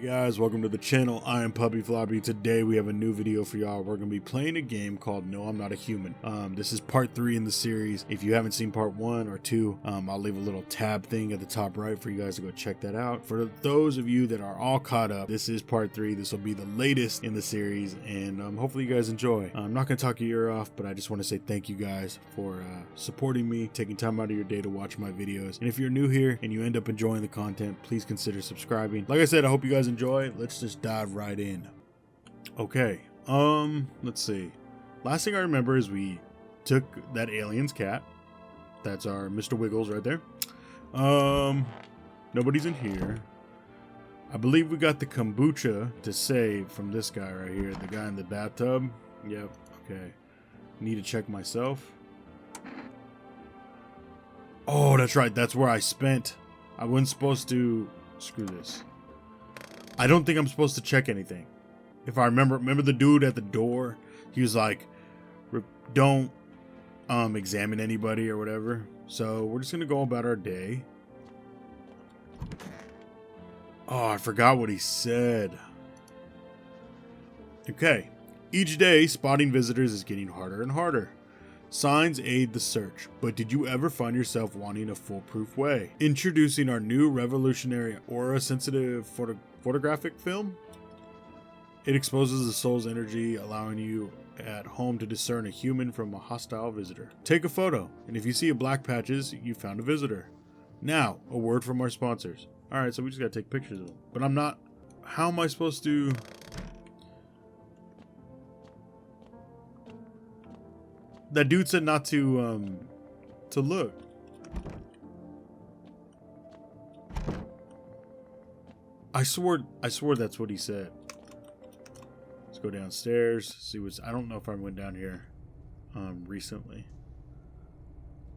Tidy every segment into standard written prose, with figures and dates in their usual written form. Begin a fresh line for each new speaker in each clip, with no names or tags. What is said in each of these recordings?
Guys, welcome to the channel. I am Puppy Floppy. Today we have a new video for y'all. We're gonna be playing a game called No, I'm Not a Human. This is part 3 in the series. If you haven't seen part 1 or 2, I'll leave a little tab thing at the top right for you guys to go check that out. For those of you that are all caught up, this is part 3. This will be the latest in the series, and hopefully you guys enjoy. I'm not gonna talk your ear off, but I just want to say thank you guys for supporting me, taking time out of your day to watch my videos. And if you're new here and you end up enjoying the content, please consider subscribing. Like I said, I hope you guys enjoy. Let's just dive right in. Okay, let's see. Last thing I remember is we took that alien's cat. That's our Mr. Wiggles right there. Nobody's in here. I believe we got the kombucha to save from this guy right here, the guy in the bathtub. Yep, okay. Need to check myself. Oh, that's right, that's where I spent. I wasn't supposed to... Screw this. I don't think I'm supposed to check anything. If I remember the dude at the door, he was like, don't examine anybody or whatever. So we're just gonna go about our day. Oh, I forgot what he said. Okay. Each day, spotting visitors is getting harder and harder. Signs aid the search, but did you ever find yourself wanting a foolproof way? Introducing our new revolutionary aura-sensitive photographic film. It exposes the soul's energy, allowing you at home to discern a human from a hostile visitor. Take a photo, and if you see a black patches, you found a visitor. Now, a word from our sponsors. Alright, so we just gotta take pictures of them. But I'm not... How am I supposed to... That dude said not to look. I swore that's what he said. Let's go downstairs, see what's... I don't know if I went down here recently.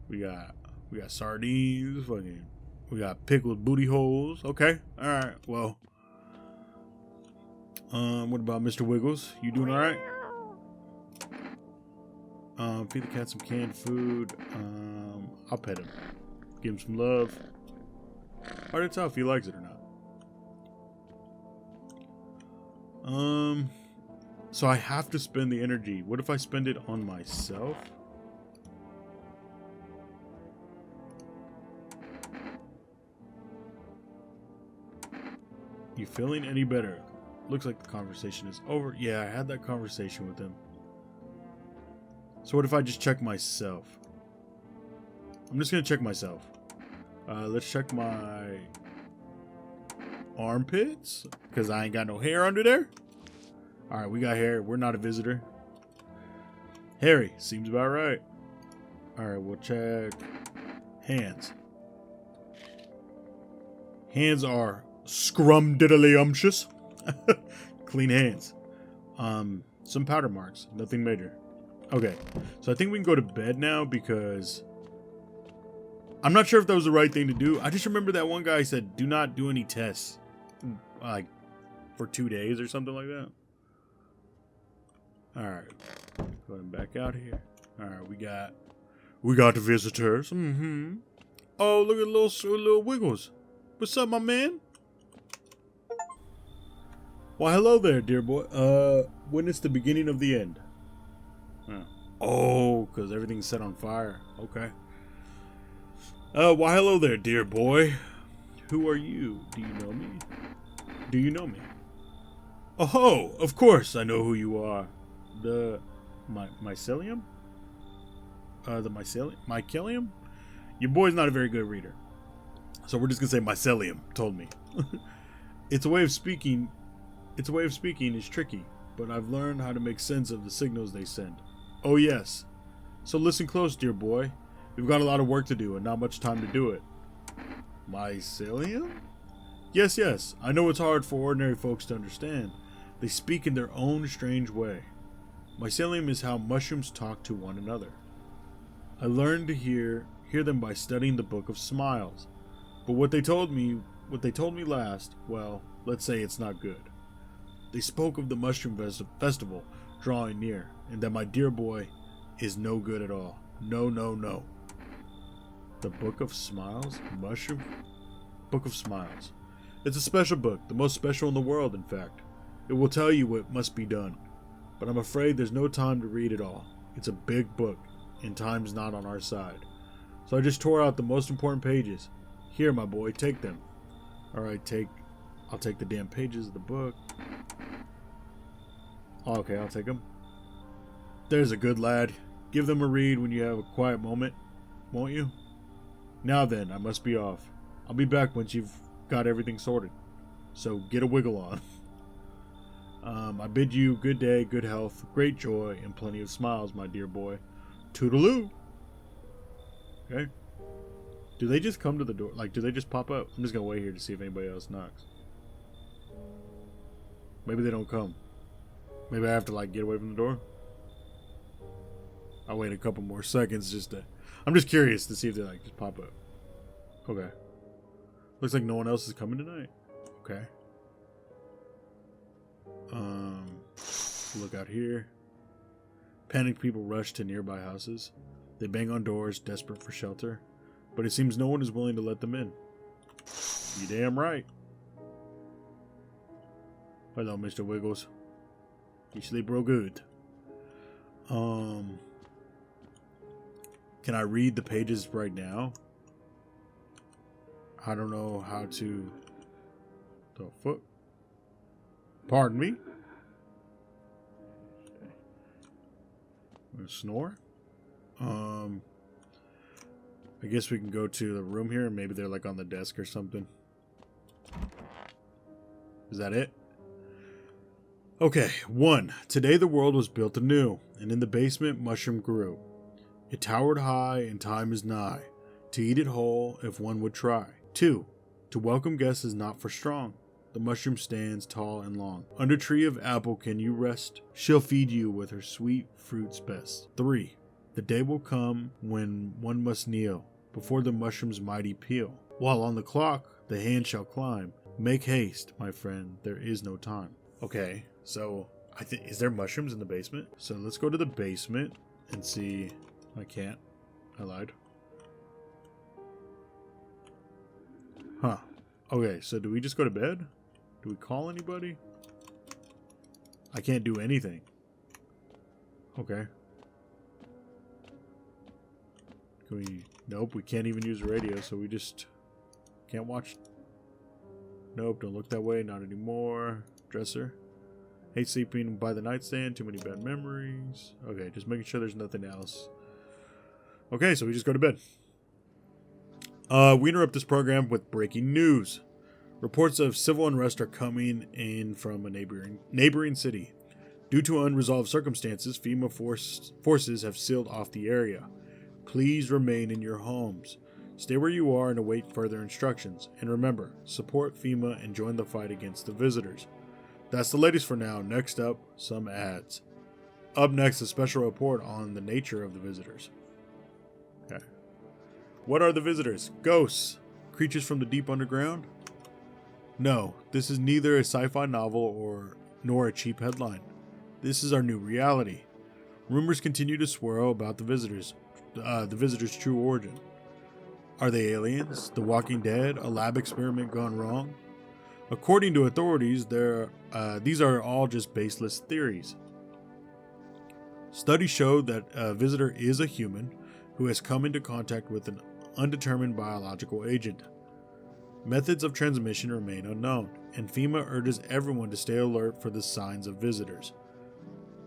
We got sardines, we got pickled booty holes. Okay, alright, well. What about Mr. Wiggles? You doing alright? Feed the cat some canned food. I'll pet him. Give him some love. Hard to tell if he likes it or not. So I have to spend the energy. What if I spend it on myself? You feeling any better? Looks like the conversation is over. Yeah, I had that conversation with him. So what if I just check myself? I'm just gonna check myself. Let's check my armpits, because I ain't got no hair under there. Alright, we got hair. We're not a visitor. Hairy, seems about right. Alright, we'll check hands. Hands are scrum-diddly-umptious. Clean hands. Some powder marks. Nothing major. Okay, so I think we can go to bed now because I'm not sure if that was the right thing to do. I just remember that one guy said, do not do any tests, like, for 2 days or something like that. Alright, going back out here. Alright, we got the visitors. Oh, look at little Wiggles. What's up, my man? Why, hello there, dear boy. When it's the beginning of the end. Oh, because everything's set on fire. Okay. Why, hello there, dear boy. Who are you? Do you know me? Do you know me? Oh, of course I know who you are. The... mycelium? The mycelium? Your boy's not a very good reader. So we're just gonna say mycelium told me. Its way of speaking is tricky, but I've learned how to make sense of the signals they send. Oh yes. So listen close, dear boy. We've got a lot of work to do and not much time to do it. Mycelium? Yes. I know it's hard for ordinary folks to understand. They speak in their own strange way. Mycelium is how mushrooms talk to one another. I learned to hear them by studying the Book of Smiles. But what they told me last, well, let's say it's not good. They spoke of the mushroom festival drawing near, and that my dear boy is no good at all. No. The Book of Smiles? Mushroom? Book of Smiles. It's a special book, the most special in the world, in fact. It will tell you what must be done. But I'm afraid there's no time to read it all. It's a big book, and time's not on our side. So I just tore out the most important pages. Here, my boy, take them. Alright, I'll take the damn pages of the book. Okay, I'll take them. There's a good lad. Give them a read when you have a quiet moment, won't you? Now then, I must be off. I'll be back once you've got everything sorted. So get a wiggle on. I bid you good day, good health, great joy, and plenty of smiles, my dear boy. Toodaloo! Okay. Do they just come to the door? Like, do they just pop up? I'm just gonna wait here to see if anybody else knocks. Maybe they don't come. Maybe I have to, like, get away from the door? I'll wait a couple more seconds just to... I'm just curious to see if they, like, just pop up. Okay. Looks like no one else is coming tonight. Okay. Look out here. Panicked people rush to nearby houses. They bang on doors, desperate for shelter. But it seems no one is willing to let them in. You damn right. Hello, Mr. Wiggles. You sleep real good. Can I read the pages right now? I don't know how to... The fuck? Pardon me? I'm gonna snore? I guess we can go to the room here and maybe they're like on the desk or something. Is that it? Okay, 1. Today the world was built anew, and in the basement mushroom grew. It towered high, and time is nigh, to eat it whole if one would try. 2. To welcome guests is not for strong. The mushroom stands tall and long. Under tree of apple can you rest? She'll feed you with her sweet fruits best. 3. The day will come when one must kneel before the mushroom's mighty peel. While on the clock the hand shall climb. Make haste, my friend, there is no time. Okay, so I think, is there mushrooms in the basement? So let's go to the basement and see. I can't. I lied. Huh. Okay, so do we just go to bed? Do we call anybody? I can't do anything. Okay. Can we... Nope, we can't even use the radio, so we just can't watch. Nope, don't look that way, not anymore. Dresser. Hate sleeping by the nightstand, too many bad memories. Okay, just making sure there's nothing else. Okay, so we just go to bed. We interrupt this program with breaking news. Reports of civil unrest are coming in from a neighboring city. Due to unresolved circumstances, FEMA forces have sealed off the area. Please remain in your homes. Stay where you are and await further instructions. And remember, support FEMA and join the fight against the visitors. That's the latest for now. Next up, some ads. Up next, a special report on the nature of the visitors. Okay. What are the visitors? Ghosts? Creatures from the deep underground? No, this is neither a sci-fi novel nor a cheap headline. This is our new reality. Rumors continue to swirl about the visitors' true origin. Are they aliens? The Walking Dead? A lab experiment gone wrong? According to authorities, these are all just baseless theories. Studies show that a visitor is a human who has come into contact with an undetermined biological agent. Methods of transmission remain unknown, and FEMA urges everyone to stay alert for the signs of visitors.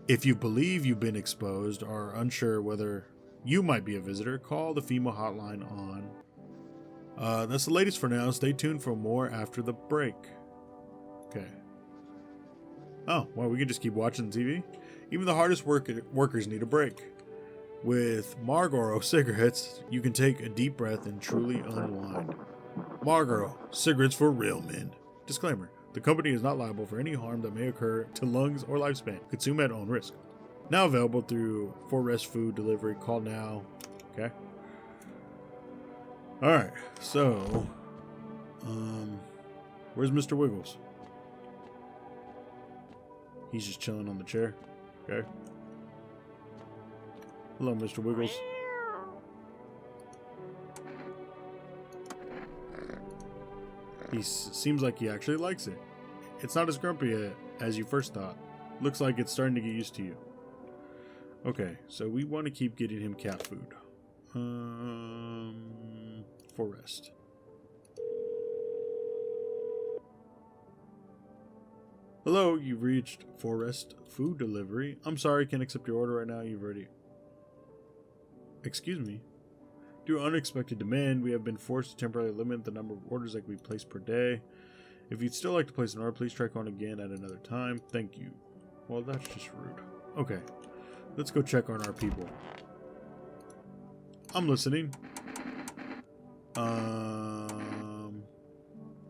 If you believe you've been exposed or are unsure whether you might be a visitor, call the FEMA hotline on... that's the latest for now. Stay tuned for more after the break. Okay. Oh, well, we can just keep watching TV? Even the hardest workers need a break. With Marlboro cigarettes, you can take a deep breath and truly unwind. Marlboro, cigarettes for real men. Disclaimer, the company is not liable for any harm that may occur to lungs or lifespan. Consume at own risk. Now available through 4Rest food delivery. Call now. Okay. Alright, so... where's Mr. Wiggles? He's just chilling on the chair. Okay. Hello, Mr. Wiggles. Seems like he actually likes it. It's not as grumpy as you first thought. Looks like it's starting to get used to you. Okay, so we want to keep getting him cat food. For rest. Hello, you've reached Forest Food Delivery. I'm sorry, can't accept your order right now. You've already... Excuse me. Due to unexpected demand, we have been forced to temporarily limit the number of orders that we place per day. If you'd still like to place an order, please try calling again at another time. Thank you. Well, that's just rude. Okay, let's go check on our people. I'm listening.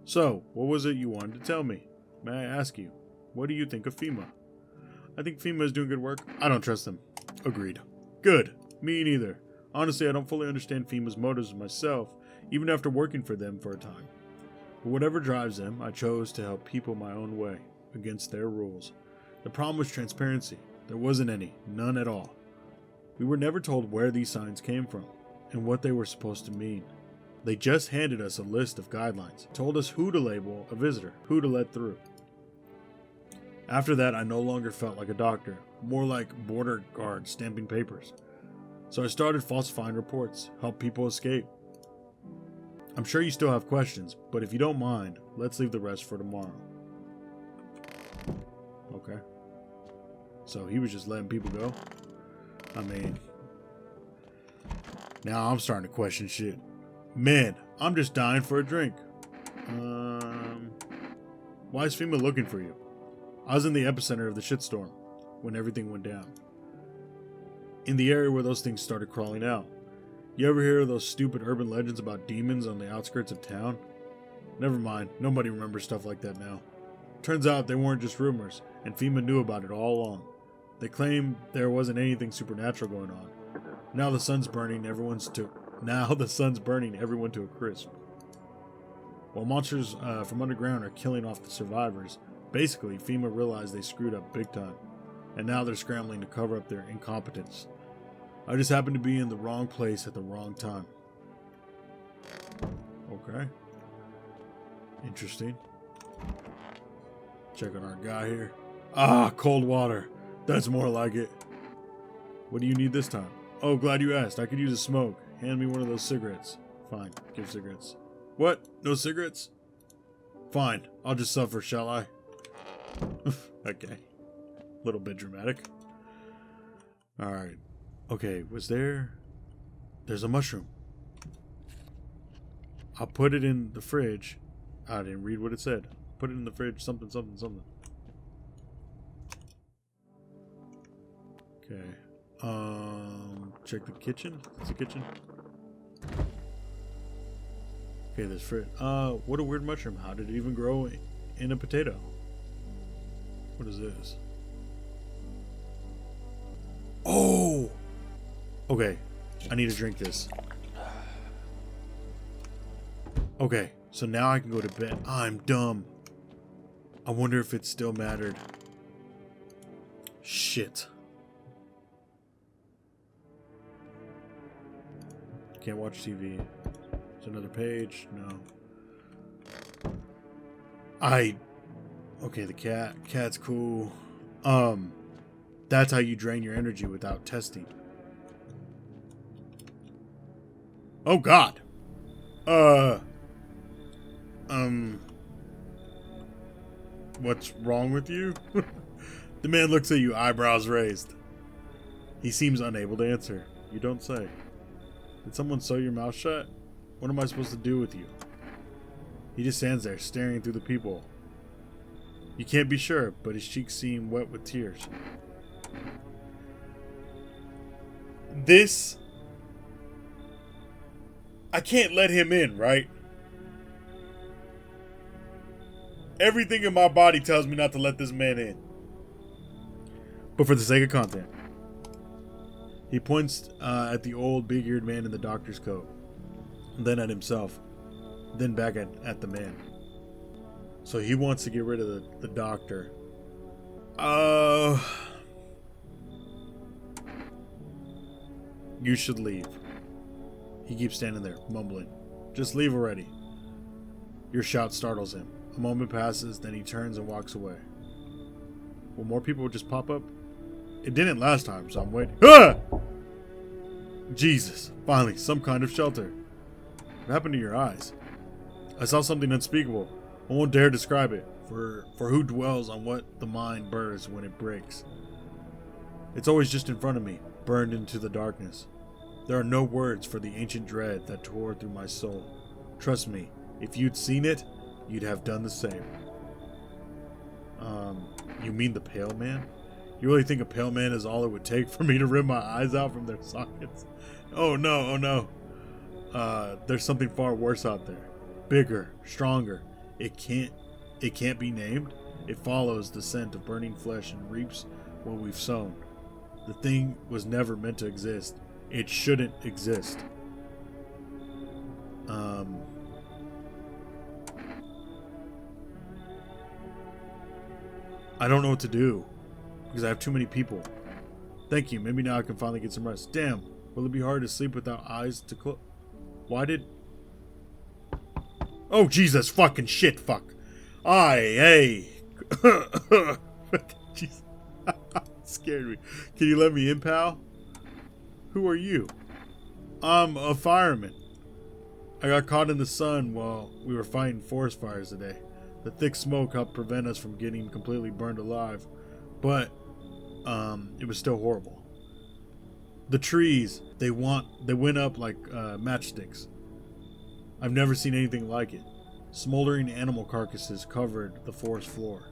So, what was it you wanted to tell me? May I ask you, what do you think of FEMA? I think FEMA is doing good work. I don't trust them. Agreed. Good. Me neither. Honestly, I don't fully understand FEMA's motives myself, even after working for them for a time. But whatever drives them, I chose to help people my own way, against their rules. The problem was transparency. There wasn't any. None at all. We were never told where these signs came from, and what they were supposed to mean. They just handed us a list of guidelines, told us who to label a visitor, who to let through. After that, I no longer felt like a doctor, more like border guard stamping papers. So I started falsifying reports, help people escape. I'm sure you still have questions, but if you don't mind, let's leave the rest for tomorrow. Okay. So he was just letting people go? I mean, now I'm starting to question shit. Man, I'm just dying for a drink. Why is FEMA looking for you? I was in the epicenter of the shitstorm when everything went down. In the area where those things started crawling out. You ever hear of those stupid urban legends about demons on the outskirts of town? Never mind, nobody remembers stuff like that now. Turns out they weren't just rumors, and FEMA knew about it all along. They claimed there wasn't anything supernatural going on. Now the sun's burning everyone to a crisp. While monsters from underground are killing off the survivors, basically FEMA realized they screwed up big time, and now they're scrambling to cover up their incompetence. I just happened to be in the wrong place at the wrong time. Okay. Interesting. Check on our guy here. Ah, cold water. That's more like it. What do you need this time? Oh, glad you asked. I could use a smoke. Hand me one of those cigarettes. Fine, give cigarettes. What? No cigarettes? Fine, I'll just suffer, shall I? Okay. Little bit dramatic. Alright. Okay, there's a mushroom. I'll put it in the fridge. I didn't read what it said. Put it in the fridge, something. Okay. Check the kitchen. It's a kitchen. Okay, there's fruit. What a weird mushroom. How did it even grow in a potato? What is this? Oh! Okay, I need to drink this. Okay, so now I can go to bed. I'm dumb. I wonder if it still mattered. Shit. Can't watch TV. There's another page. No. Okay, the cat's cool. That's how you drain your energy without testing. Oh God. What's wrong with you? The man looks at you, eyebrows raised. He seems unable to answer. You don't say. Did someone sew your mouth shut? What am I supposed to do with you? He just stands there, staring through the peephole. You can't be sure, but his cheeks seem wet with tears. I can't let him in, right? Everything in my body tells me not to let this man in. But for the sake of content. He points at the old big-eared man in the doctor's coat. Then at himself. Then back at the man. So he wants to get rid of the doctor. You should leave. He keeps standing there, mumbling. Just leave already. Your shout startles him. A moment passes, then he turns and walks away. Will more people just pop up? It didn't last time, so I'm waiting. Ah! Jesus, finally, some kind of shelter. What happened to your eyes? I saw something unspeakable. I won't dare describe it, for who dwells on what the mind burns when it breaks? It's always just in front of me, burned into the darkness. There are no words for the ancient dread that tore through my soul. Trust me, if you'd seen it, you'd have done the same. You mean the pale man? You really think a pale man is all it would take for me to rip my eyes out from their sockets? Oh no. There's something far worse out there. Bigger, stronger. It can't be named. It follows the scent of burning flesh and reaps what we've sown. The thing was never meant to exist. It shouldn't exist. I don't know what to do because I have too many people. Thank you. Maybe now I can finally get some rest. Damn. Will it be hard to sleep without eyes to close? Why did... Oh, Jesus. Fucking shit. Fuck. Hey. Jesus. Scared me. Can you let me in, pal? Who are you? I'm a fireman. I got caught in the sun while we were fighting forest fires today. The thick smoke helped prevent us from getting completely burned alive, but it was still horrible. The trees, they went up like matchsticks. I've never seen anything like it. Smoldering animal carcasses covered the forest floor.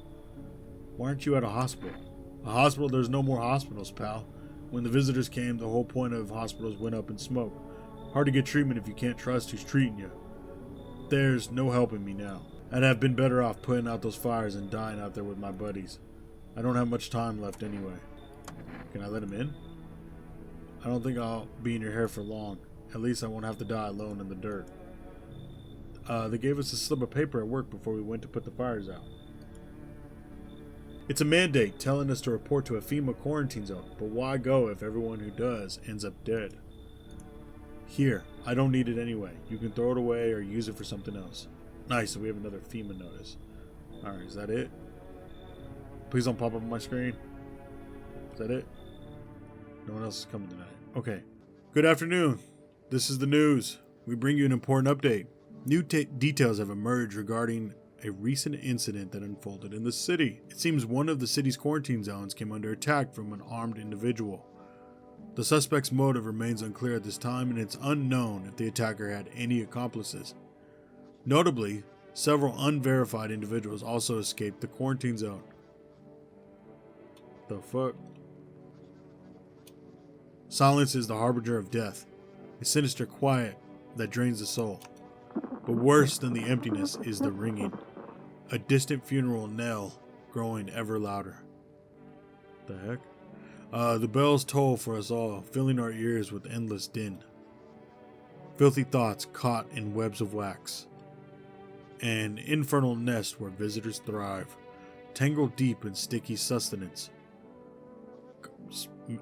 Why aren't you at a hospital? A hospital? There's no more hospitals, pal. When the visitors came, the whole point of hospitals went up in smoke. Hard to get treatment if you can't trust who's treating you. There's no helping me now. I'd have been better off putting out those fires and dying out there with my buddies. I don't have much time left anyway. Can I let him in? I don't think I'll be in your hair for long. At least I won't have to die alone in the dirt. They gave us a slip of paper at work before we went to put the fires out. It's a mandate telling us to report to a FEMA quarantine zone, but why go if everyone who does ends up dead? Here, I don't need it anyway. You can throw it away or use it for something else. Nice, so we have another FEMA notice. Alright, is that it? Please don't pop up on my screen. Is that it? No one else is coming tonight. Okay. Good afternoon. This is the news. We bring you an important update. New details have emerged regarding a recent incident that unfolded in the city. It seems one of the city's quarantine zones came under attack from an armed individual. The suspect's motive remains unclear at this time, and it's unknown if the attacker had any accomplices. Notably, several unverified individuals also escaped the quarantine zone. The fuck? Silence is the harbinger of death, a sinister quiet that drains the soul. But worse than the emptiness is the ringing, a distant funeral knell growing ever louder. The heck? The bells toll for us all, filling our ears with endless din. Filthy thoughts caught in webs of wax. An infernal nest where visitors thrive, tangled deep in sticky sustenance.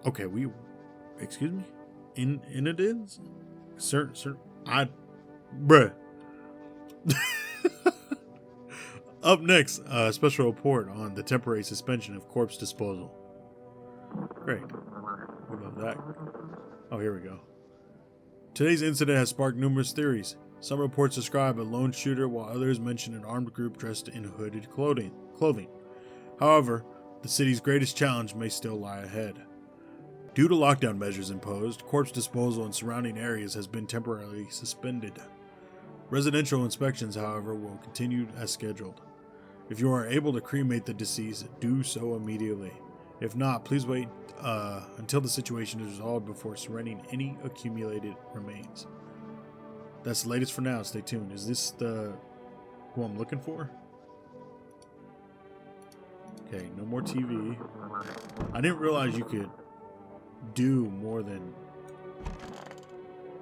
Okay, excuse me? Inidins? Bruh. Up next, a special report on the temporary suspension of corpse disposal. Great. We love that. Oh, here we go. Today's incident has sparked numerous theories. Some reports describe a lone shooter, while others mention an armed group dressed in hooded clothing. However, the city's greatest challenge may still lie ahead. Due to lockdown measures imposed, corpse disposal in surrounding areas has been temporarily suspended. Residential inspections, however, will continue as scheduled. If you are able to cremate the deceased, do so immediately. If not, please wait until the situation is resolved before surrendering any accumulated remains. That's the latest for now. Stay tuned. Is this who I'm looking for? Okay, no more TV. I didn't realize you could do more than...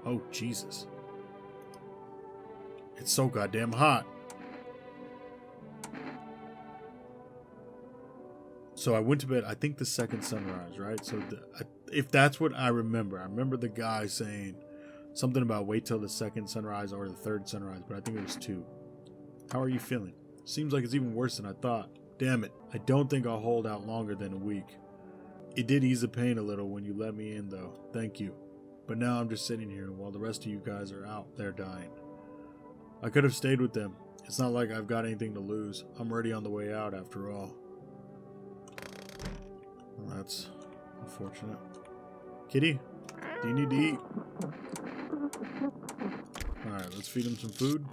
Oh, Jesus. It's so goddamn hot. So I went to bed, I think the second sunrise, right? So if that's what I remember the guy saying something about wait till the second sunrise or the third sunrise, but I think it was 2. How are you feeling? Seems like it's even worse than I thought. Damn it. I don't think I'll hold out longer than a week. It did ease the pain a little when you let me in, though. Thank you. But now I'm just sitting here while the rest of you guys are out there dying. I could have stayed with them. It's not like I've got anything to lose. I'm already on the way out after all. Well, that's unfortunate. Kitty, do you need to eat? Alright, let's feed him some food.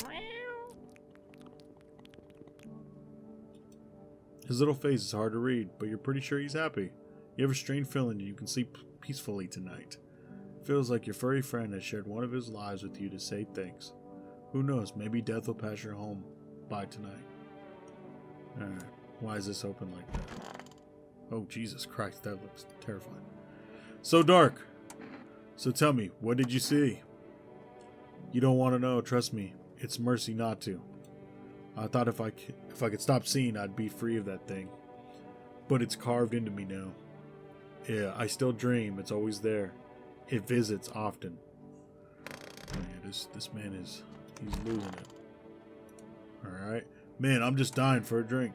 His little face is hard to read, but you're pretty sure he's happy. You have a strange feeling you can sleep peacefully tonight. Feels like your furry friend has shared one of his lives with you to say thanks. Who knows, maybe death will pass your home by tonight. Alright, why is this open like that? Oh, Jesus Christ, that looks terrifying. So dark! So tell me, what did you see? You don't want to know, trust me. It's mercy not to. I thought if I could stop seeing, I'd be free of that thing. But it's carved into me now. Yeah, I still dream, it's always there. It visits often. Oh, yeah, this man he's losing it. Alright. Man, I'm just dying for a drink.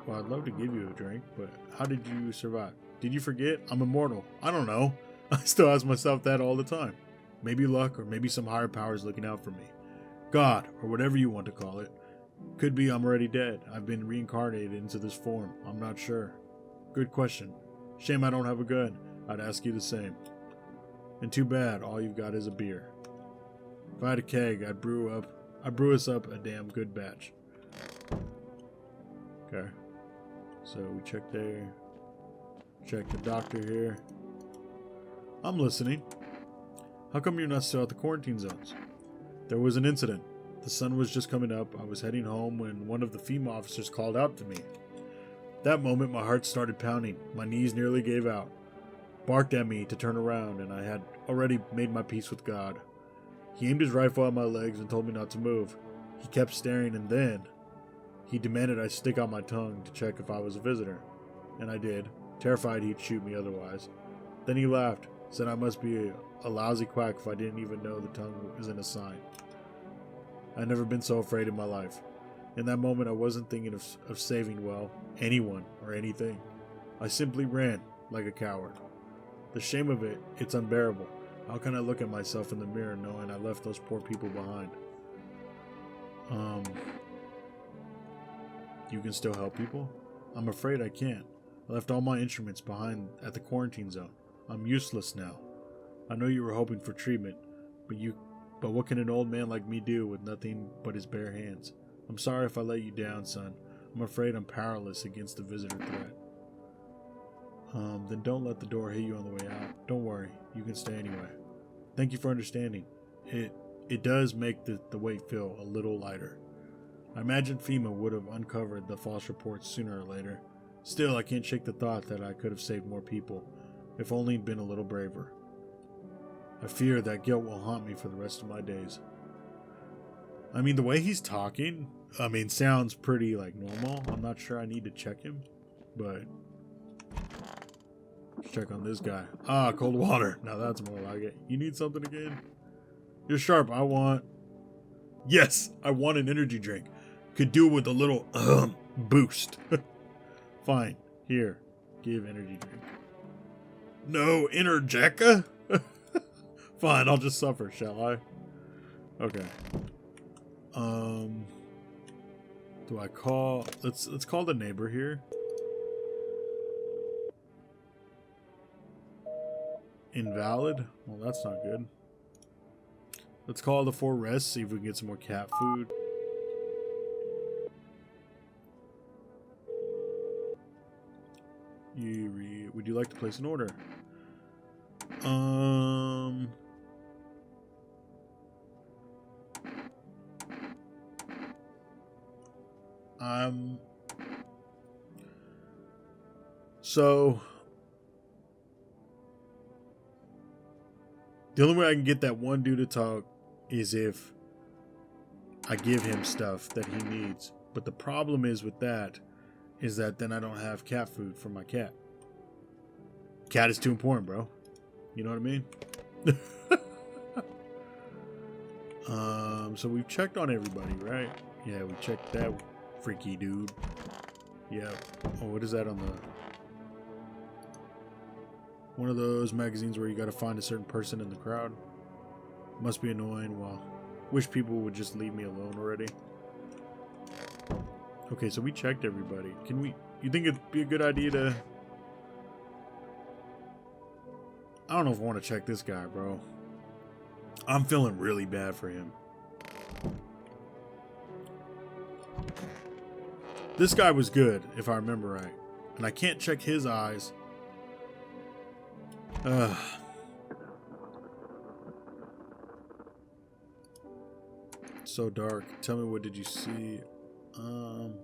Well, I'd love to give you a drink, but how did you survive? Did you forget? I'm immortal. I don't know. I still ask myself that all the time. Maybe luck, or maybe some higher power is looking out for me. God, or whatever you want to call it. Could be I'm already dead. I've been reincarnated into this form. I'm not sure. Good question. Shame I don't have a gun. I'd ask you the same. And too bad all you've got is a beer. If I had a keg, I'd brew us up a damn good batch. Okay. So we check there. Check the doctor here. I'm listening. How come you're not still at the quarantine zones? There was an incident. The sun was just coming up. I was heading home when one of the FEMA officers called out to me. That moment, my heart started pounding. My knees nearly gave out. Barked at me to turn around, and I had already made my peace with God. He aimed his rifle at my legs and told me not to move. He kept staring, and then he demanded I stick out my tongue to check if I was a visitor. And I did, terrified he'd shoot me otherwise. Then he laughed, said I must be a lousy quack if I didn't even know the tongue isn't a sign. I'd never been so afraid in my life. In that moment, I wasn't thinking of saving, well, anyone or anything. I simply ran like a coward. The shame of it, it's unbearable. How can I look at myself in the mirror knowing I left those poor people behind? You can still help people? I'm afraid I can't. I left all my instruments behind at the quarantine zone. I'm useless now. I know you were hoping for treatment, but what can an old man like me do with nothing but his bare hands? I'm sorry if I let you down, son. I'm afraid I'm powerless against the visitor threat. Then don't let the door hit you on the way out. Don't worry, you can stay anyway. Thank you for understanding. It does make the weight feel a little lighter. I imagine FEMA would have uncovered the false reports sooner or later. Still, I can't shake the thought that I could have saved more people, if only been a little braver. I fear that guilt will haunt me for the rest of my days. I mean, the way he's talking, sounds pretty, normal. I'm not sure I need to check him, but let's check on this guy. Ah, cold water. Now that's more like it. You need something again? You're sharp. Yes, I want an energy drink. Could do with a little, boost. Fine. Here, give energy drink. No, Energeca? Fine, I'll just suffer, shall I? Okay. Do I call? Let's call the neighbor here. Invalid? Well, that's not good. Let's call the 4 Rests, see if we can get some more cat food. Would you like to place an order? So the only way I can get that one dude to talk is if I give him stuff that he needs. But the problem is with that is that then I don't have cat food for my cat. Cat is too important, bro. You know what I mean? So we've checked on everybody, right? Yeah, we checked that freaky dude. Yeah. Oh, what is that on the... One of those magazines where you gotta find a certain person in the crowd. Must be annoying. Well, wish people would just leave me alone already. Okay, so we checked everybody. Can we... You think it'd be a good idea to... I don't know if I want to check this guy, bro. I'm feeling really bad for him. This guy was good, if I remember right. And I can't check his eyes. Ugh. It's so dark. Tell me, what did you see? I'm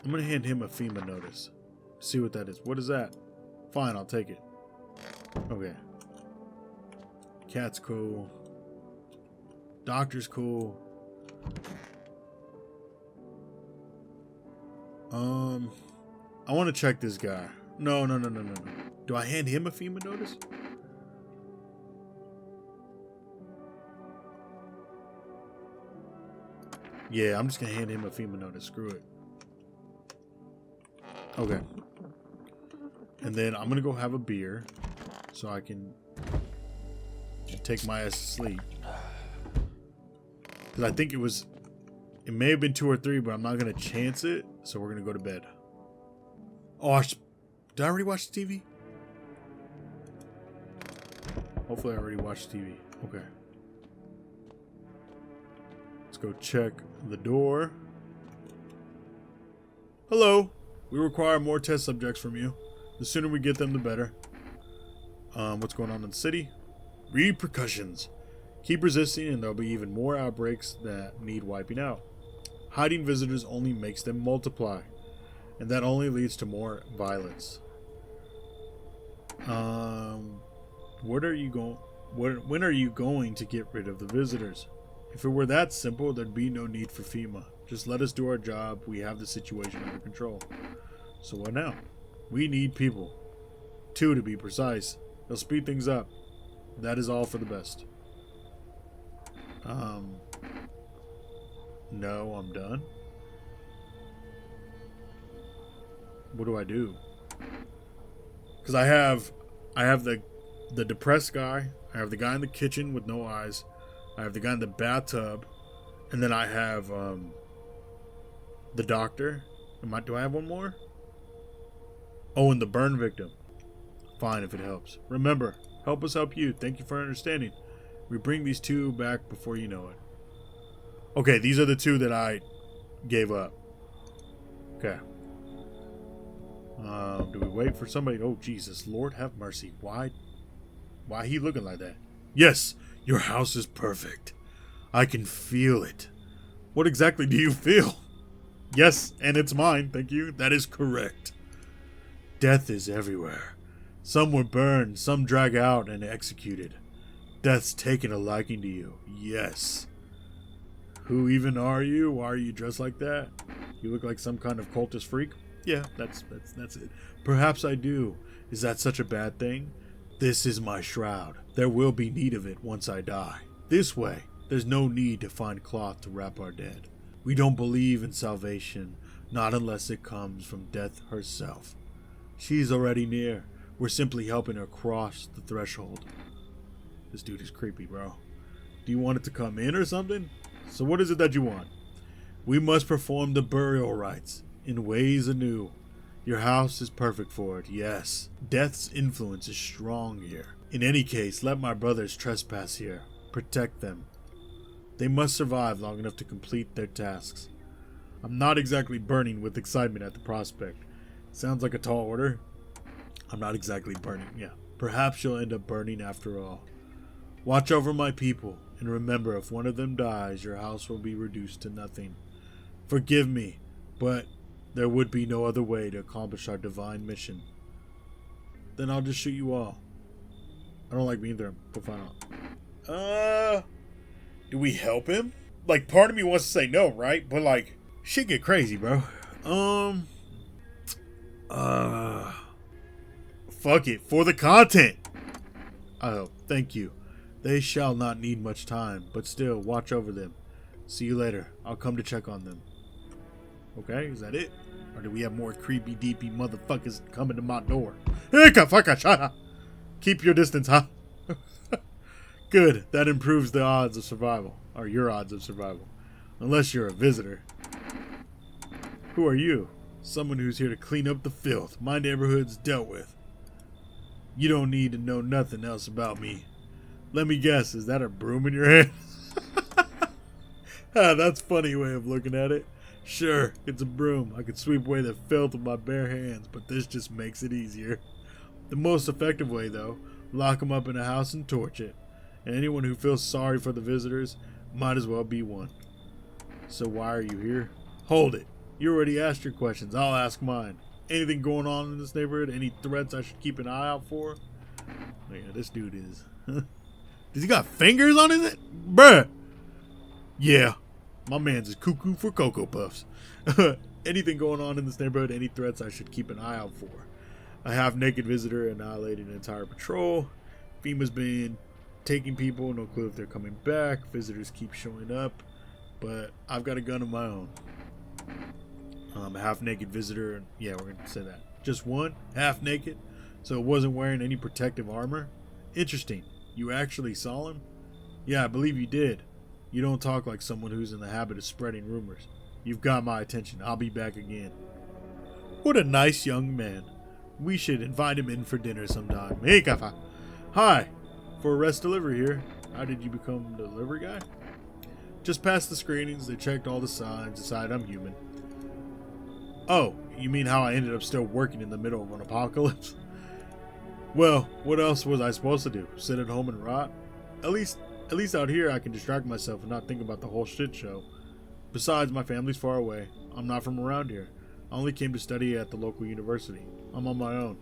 gonna hand him a FEMA notice. See what that is. What is that? Fine, I'll take it. Okay. Cat's cool. Doctor's cool. I want to check this guy. No. Do I hand him a FEMA notice? Yeah, I'm just gonna hand him a FEMA notice. Screw it. Okay. And then I'm gonna go have a beer so I can take my ass to sleep. Because I think it may have been 2 or 3, but I'm not gonna chance it. So we're gonna go to bed. Oh, did I already watch the TV? Hopefully I already watched TV. Okay. Let's go check the door. Hello. We require more test subjects from you. The sooner we get them, the better. What's going on in the city? Repercussions. Keep resisting and there'll be even more outbreaks that need wiping out. Hiding visitors only makes them multiply. And that only leads to more violence. When are you going to get rid of the visitors? If it were that simple, there'd be no need for FEMA. Just let us do our job. We have the situation under control. So what now? We need people. 2 to be precise. They'll speed things up. That is all for the best. No, I'm done. What do I do? Because I have the depressed guy. I have the guy in the kitchen with no eyes. I have the guy in the bathtub. And then I have the doctor. Do I have one more? Oh, and the burn victim. Fine, if it helps. Remember, help us help you. Thank you for understanding. We bring these 2 back before you know it. Okay, these are the 2 that I gave up. Okay. Do we wait for somebody? Oh, Jesus. Lord have mercy. Why he looking like that? Yes, your house is perfect. I can feel it. What exactly do you feel? Yes, and it's mine. Thank you. That is correct. Death is everywhere. Some were burned, some dragged out and executed. Death's taken a liking to you. Yes. Who even are you? Why are you dressed like that? You look like some kind of cultist freak? Yeah, that's it. Perhaps I do. Is that such a bad thing? This is my shroud. There will be need of it once I die. This way, there's no need to find cloth to wrap our dead. We don't believe in salvation, not unless it comes from death herself. She's already near. We're simply helping her cross the threshold. This dude is creepy, bro. Do you want it to come in or something? So what is it that you want? We must perform the burial rites in ways anew. Your house is perfect for it, yes. Death's influence is strong here. In any case, let my brothers trespass here. Protect them. They must survive long enough to complete their tasks. I'm not exactly burning with excitement at the prospect. Sounds like a tall order. I'm not exactly burning, yeah. Perhaps you'll end up burning after all. Watch over my people, and remember, if one of them dies, your house will be reduced to nothing. Forgive me, but there would be no other way to accomplish our divine mission. Then I'll just shoot you all. I don't like being there. We'll find out. Do we help him? Like, part of me wants to say no, right? But like, shit get crazy, bro. Fuck it. For the content. Oh, thank you. They shall not need much time, but still, watch over them. See you later. I'll come to check on them. Okay, is that it? Or do we have more creepy, deepy motherfuckers coming to my door? Keep your distance, huh? Good. That improves the odds of survival. Or your odds of survival. Unless you're a visitor. Who are you? Someone who's here to clean up the filth. My neighborhood's dealt with. You don't need to know nothing else about me. Let me guess, is that a broom in your hand? That's a funny way of looking at it. Sure, it's a broom. I could sweep away the filth with my bare hands, but this just makes it easier. The most effective way, though, lock them up in a house and torch it. And anyone who feels sorry for the visitors might as well be one. So why are you here? Hold it. You already asked your questions. I'll ask mine. Anything going on in this neighborhood? Any threats I should keep an eye out for? Oh, yeah, this dude is. Does he got fingers on his head? Bruh. Yeah. My man's is cuckoo for Cocoa Puffs. Anything going on in this neighborhood? Any threats I should keep an eye out for? A half-naked visitor annihilated an entire patrol. FEMA's been taking people. No clue if they're coming back. Visitors keep showing up. But I've got a gun of my own. A half-naked visitor. Yeah, we're going to say that. Just one? Half-naked? So it wasn't wearing any protective armor? Interesting. You actually saw him? Yeah, I believe you did. You don't talk like someone who's in the habit of spreading rumors. You've got my attention. I'll be back again. What a nice young man. We should invite him in for dinner sometime. Hey, Kafa. Hi. For a rest delivery here. How did you become the delivery guy? Just past the screenings, they checked all the signs, decided I'm human. Oh, you mean how I ended up still working in the middle of an apocalypse? Well, what else was I supposed to do? Sit at home and rot? At least out here I can distract myself and not think about the whole shit show. Besides, my family's far away. I'm not from around here. I only came to study at the local university. I'm on my own.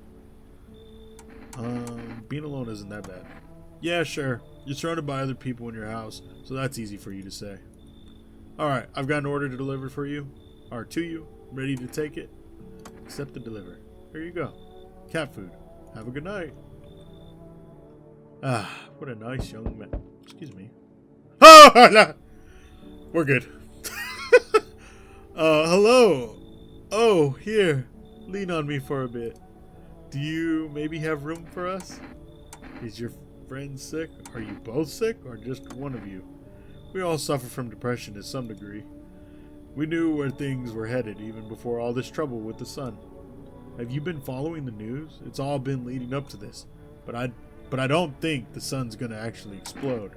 Being alone isn't that bad. Yeah, sure. You're surrounded by other people in your house, so that's easy for you to say. Alright, I've got an order to deliver for you. Or to you. Ready to take it? Accept the deliver. Here you go. Cat food. Have a good night. Ah, what a nice young man. Excuse me. Oh, no. We're good. Hello. Oh, here. Lean on me for a bit. Do you maybe have room for us? Is your friend sick? Are you both sick, or just one of you? We all suffer from depression to some degree. We knew where things were headed even before all this trouble with the sun. Have you been following the news? It's all been leading up to this. But I don't think the sun's gonna actually explode.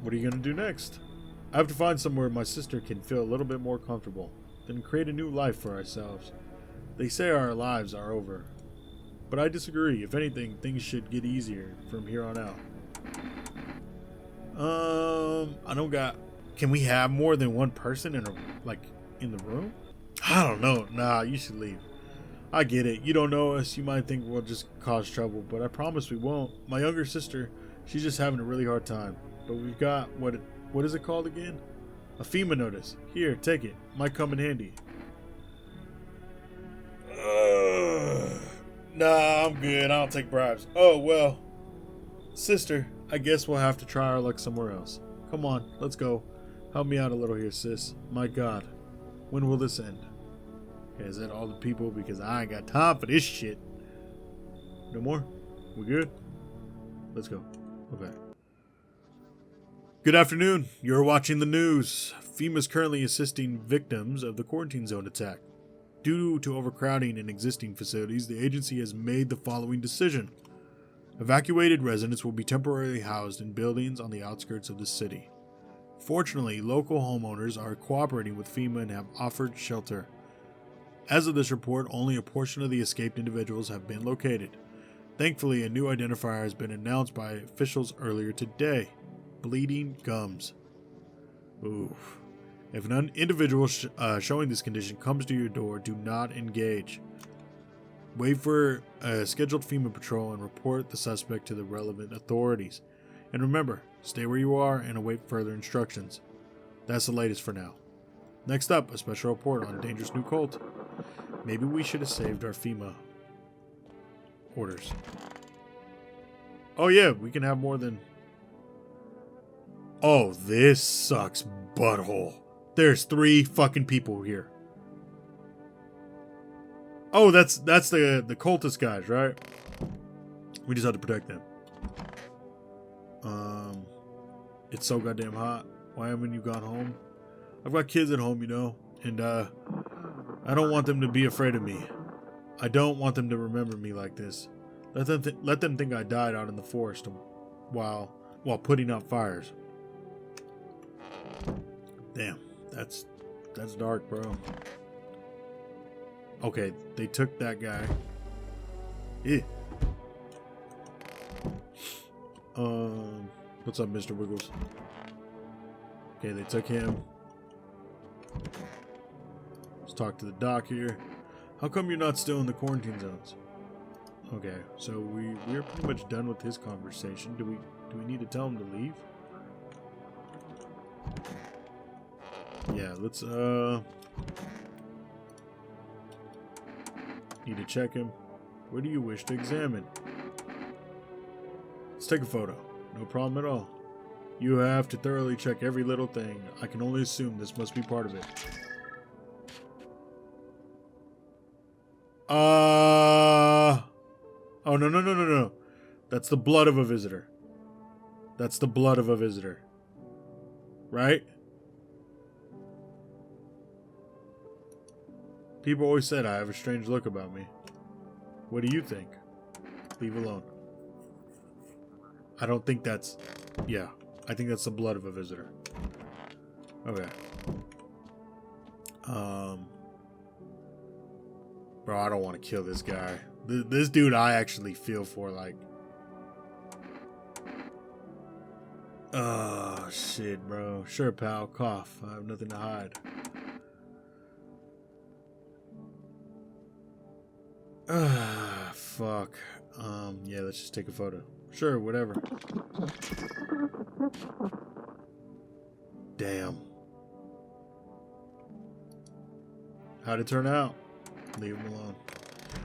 What are you gonna do next? I have to find somewhere my sister can feel a little bit more comfortable, then create a new life for ourselves. They say our lives are over. But I disagree. If anything, things should get easier from here on out. I don't got... Can we have more than one person in the room? I don't know. Nah, you should leave. I get it. You don't know us. You might think we'll just cause trouble, but I promise we won't. My younger sister, she's just having a really hard time. But we've got, what is it called again? A FEMA notice. Here, take it. Might come in handy. Nah, I'm good. I don't take bribes. Oh, well. Sister, I guess we'll have to try our luck somewhere else. Come on, let's go. Help me out a little here, sis. My God. When will this end? Okay, is that all the people? Because I ain't got time for this shit. No more? We good? Let's go. Okay. Good afternoon. You're watching the news. FEMA is currently assisting victims of the quarantine zone attack. Due to overcrowding in existing facilities, the agency has made the following decision. Evacuated residents will be temporarily housed in buildings on the outskirts of the city. Fortunately, local homeowners are cooperating with FEMA and have offered shelter. As of this report, only a portion of the escaped individuals have been located. Thankfully, a new identifier has been announced by officials earlier today. Bleeding gums. Oof. If an individual showing this condition comes to your door, do not engage. Wait for a scheduled FEMA patrol and report the suspect to the relevant authorities. And remember, stay where you are and await further instructions. That's the latest for now. Next up, a special report on dangerous new cult. Maybe we should have saved our FEMA orders. Oh yeah, we can have more than... Oh, this sucks butthole. There's 3 fucking people here. Oh, that's the cultist guys, right? We just have to protect them. It's so goddamn hot. Why haven't you gone home? I've got kids at home, you know, and I don't want them to be afraid of me. I don't want them to remember me like this. Let them think I died out in the forest while putting out fires. Damn, that's dark, bro. Okay, they took that guy. Yeah. What's up, Mr. Wiggles? Okay, they took him. Let's talk to the doc here. How come you're not still in the quarantine zones? Okay, so we're pretty much done with his conversation. Do we need to tell him to leave? Yeah, let's need to check him. What do you wish to examine? Let's take a photo. No problem at all. You have to thoroughly check every little thing. I can only assume this must be part of it. Oh, no. That's the blood of a visitor. That's the blood of a visitor. Right? People always said I have a strange look about me. What do you think? Leave alone. I don't think that's... Yeah, I think that's the blood of a visitor. Okay. Bro, I don't want to kill this guy. This dude I actually feel for, like... Oh, shit, bro. Sure, pal. Cough. I have nothing to hide. Fuck. Yeah, let's just take a photo. Sure, whatever. Damn. How'd it turn out? Leave him alone.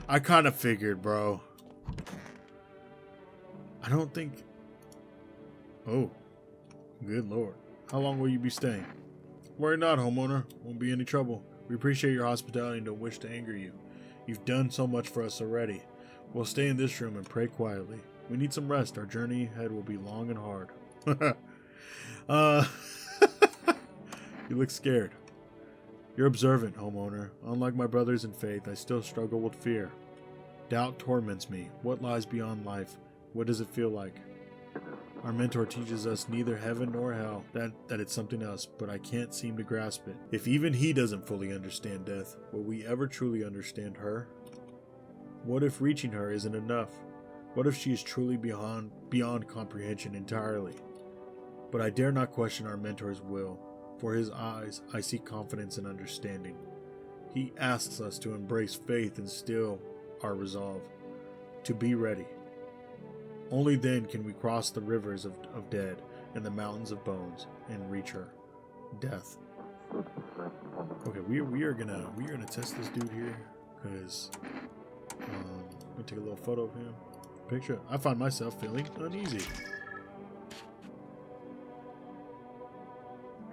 I kind of figured, bro. I don't think... Oh. Good lord. How long will you be staying? Worry not, homeowner. Won't be any trouble. We appreciate your hospitality and don't wish to anger you. You've done so much for us already. We'll stay in this room and pray quietly. We need some rest. Our journey ahead will be long and hard. You look scared. You're observant, homeowner. Unlike my brothers in faith, I still struggle with fear. Doubt torments me. What lies beyond life? What does it feel like? Our mentor teaches us neither heaven nor hell, that it's something else, but I can't seem to grasp it. If even he doesn't fully understand death, will we ever truly understand her? What if reaching her isn't enough? What if she is truly beyond comprehension entirely? But I dare not question our mentor's will. For his eyes, I see confidence and understanding. He asks us to embrace faith and still our resolve, to be ready. Only then can we cross the rivers of dead and the mountains of bones and reach her. Death. Okay, we are gonna test this dude here, because I'm gonna take a little photo of him. Picture. I find myself feeling uneasy.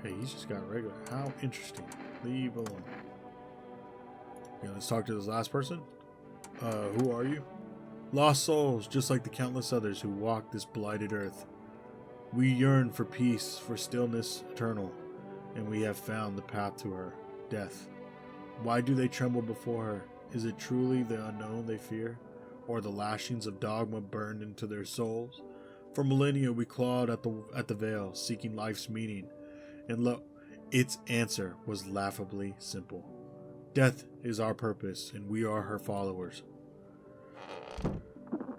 Hey, he's just got regular. How interesting. Leave alone. Okay, let's talk to this last person. Who are you? Lost souls, just like the countless others who walk this blighted earth. We yearn for peace, for stillness eternal, and we have found the path to her, death. Why do they tremble before her? Is it truly the unknown they fear, or the lashings of dogma burned into their souls? For millennia we clawed at the veil, seeking life's meaning, and lo, its answer was laughably simple. Death is our purpose, and we are her followers.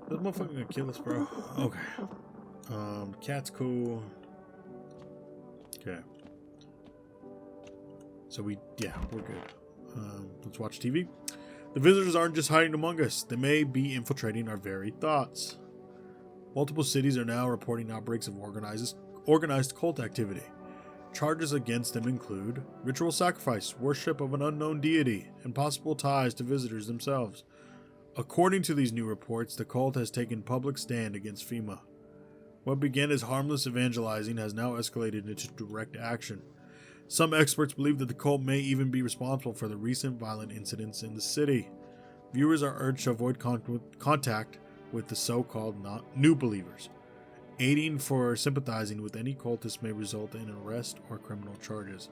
This motherfucker gonna kill us, bro. Okay. Cat's cool. Okay. So we're good. Let's watch TV. The visitors aren't just hiding among us. They may be infiltrating our very thoughts. Multiple cities are now reporting outbreaks of organized cult activity. Charges against him include ritual sacrifice, worship of an unknown deity, and possible ties to visitors themselves. According to these new reports, the cult has taken public stand against FEMA. What began as harmless evangelizing has now escalated into direct action. Some experts believe that the cult may even be responsible for the recent violent incidents in the city. Viewers are urged to avoid contact with the so-called new believers. Aiding for sympathizing with any cultist may result in arrest or criminal charges.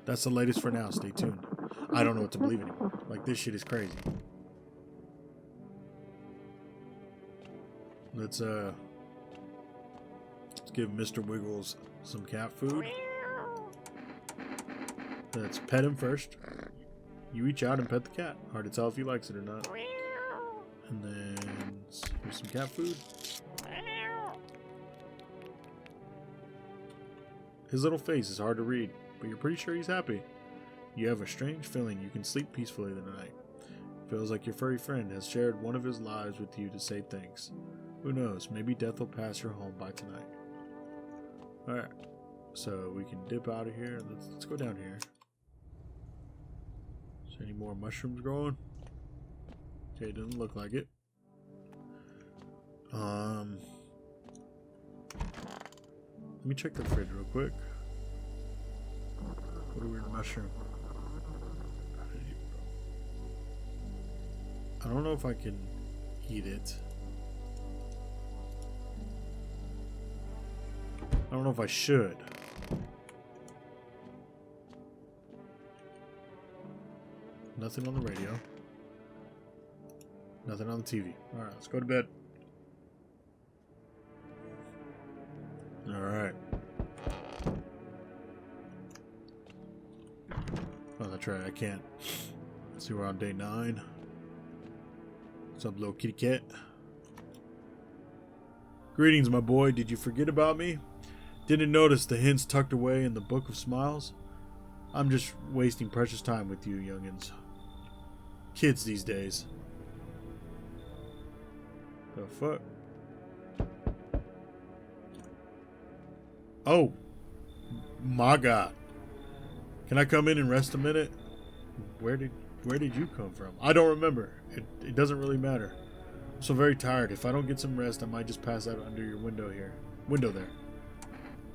That's the latest for now. Stay tuned. I don't know what to believe anymore. Like, this shit is crazy. Let's give Mr. Wiggles some cat food. Let's pet him first. You reach out and pet the cat. Hard to tell if he likes it or not. And then here's some cat food. His little face is hard to read, but you're pretty sure he's happy. You have a strange feeling you can sleep peacefully tonight. Feels like your furry friend has shared one of his lives with you to say thanks. Who knows, maybe death will pass your home by tonight. Alright, so we can dip out of here. Let's go down here. Is there any more mushrooms growing? Okay, it doesn't look like it. Let me check the fridge real quick. What a weird mushroom. I don't know if I can eat it. I don't know if I should. Nothing on the radio. Nothing on the TV. Alright, let's go to bed. Alright. Oh, that's right, I can't. Let's see, we're on day 9. What's up, little kitty cat? Greetings, my boy. Did you forget about me? Didn't notice the hints tucked away in the Book of Smiles? I'm just wasting precious time with you, youngins. Kids these days. The fuck? Oh, my God! Can I come in and rest a minute? Where did you come from? I don't remember. It doesn't really matter. I'm so very tired. If I don't get some rest, I might just pass out under your window there.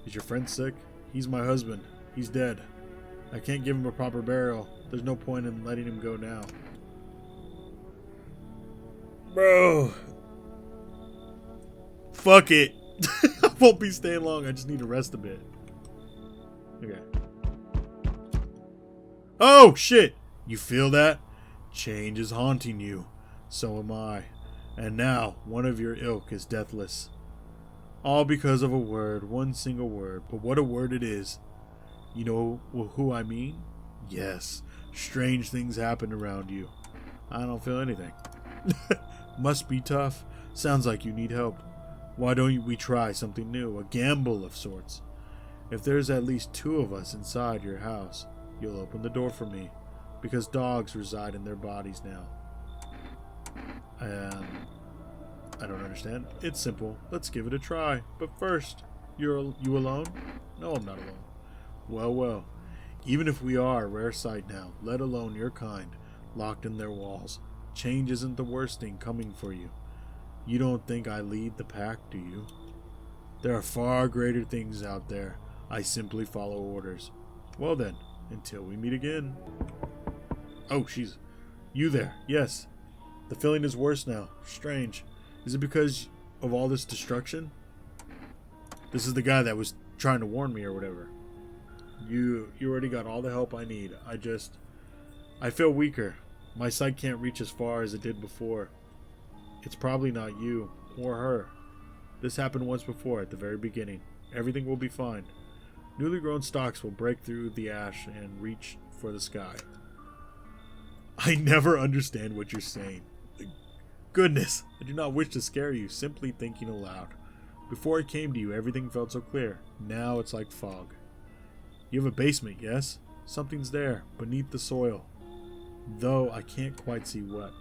Is your friend sick? He's my husband. He's dead. I can't give him a proper burial. There's no point in letting him go now. Bro. Fuck it. I won't be staying long. I just need to rest a bit. Okay. Oh, shit. You feel that? Change is haunting you. So am I. And now, one of your ilk is deathless. All because of a word, one single word. But what a word it is. You know who I mean? Yes. Strange things happen around you. I don't feel anything. Must be tough. Sounds like you need help. Why don't we try something new? A gamble of sorts. If there's at least 2 of us inside your house, you'll open the door for me. Because dogs reside in their bodies now. I don't understand. It's simple. Let's give it a try. But first, you alone? No, I'm not alone. Well. Even if we are a rare sight now, let alone your kind, locked in their walls, change isn't the worst thing coming for you. You don't think I lead the pack, do you? There are far greater things out there. I simply follow orders. Well then, until we meet again. Oh, she's... You there. Yes. The feeling is worse now. Strange. Is it because of all this destruction? This is the guy that was trying to warn me or whatever. You already got all the help I need. I feel weaker. My sight can't reach as far as it did before. It's probably not you or her. This happened once before at the very beginning. Everything will be fine. Newly grown stalks will break through the ash and reach for the sky. I never understand what you're saying. Goodness, I do not wish to scare you, simply thinking aloud. Before I came to you, everything felt so clear. Now it's like fog. You have a basement, yes? Something's there, beneath the soil. Though I can't quite see what.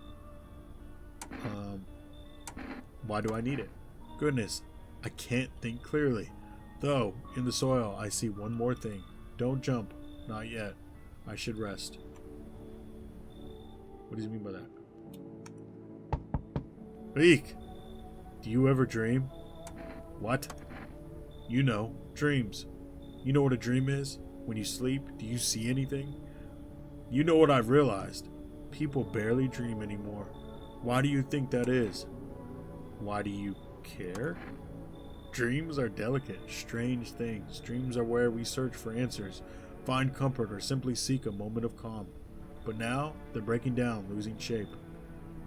Why do I need it? Goodness, I can't think clearly. Though, in the soil, I see one more thing. Don't jump. Not yet. I should rest. What does he mean by that? Eek! Do you ever dream? What? You know, dreams. You know what a dream is? When you sleep, do you see anything? You know what I've realized. People barely dream anymore. Why do you think that is? Why do you care? Dreams are delicate, strange things. Dreams are where we search for answers, find comfort, or simply seek a moment of calm. But now, they're breaking down, losing shape.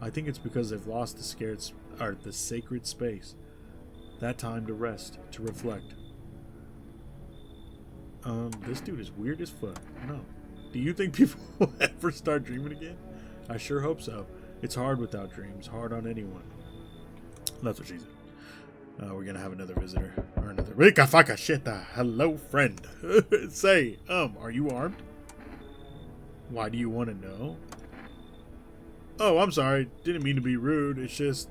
I think it's because they've lost the sacred space. That time to rest, to reflect. This dude is weird as fuck. No. Do you think people will ever start dreaming again? I sure hope so. It's hard without dreams, hard on anyone. That's what she said. We're gonna have another visitor. Or another. Rika faka shita. Hello, friend. Say, are you armed? Why do you want to know? Oh, I'm sorry. Didn't mean to be rude. It's just,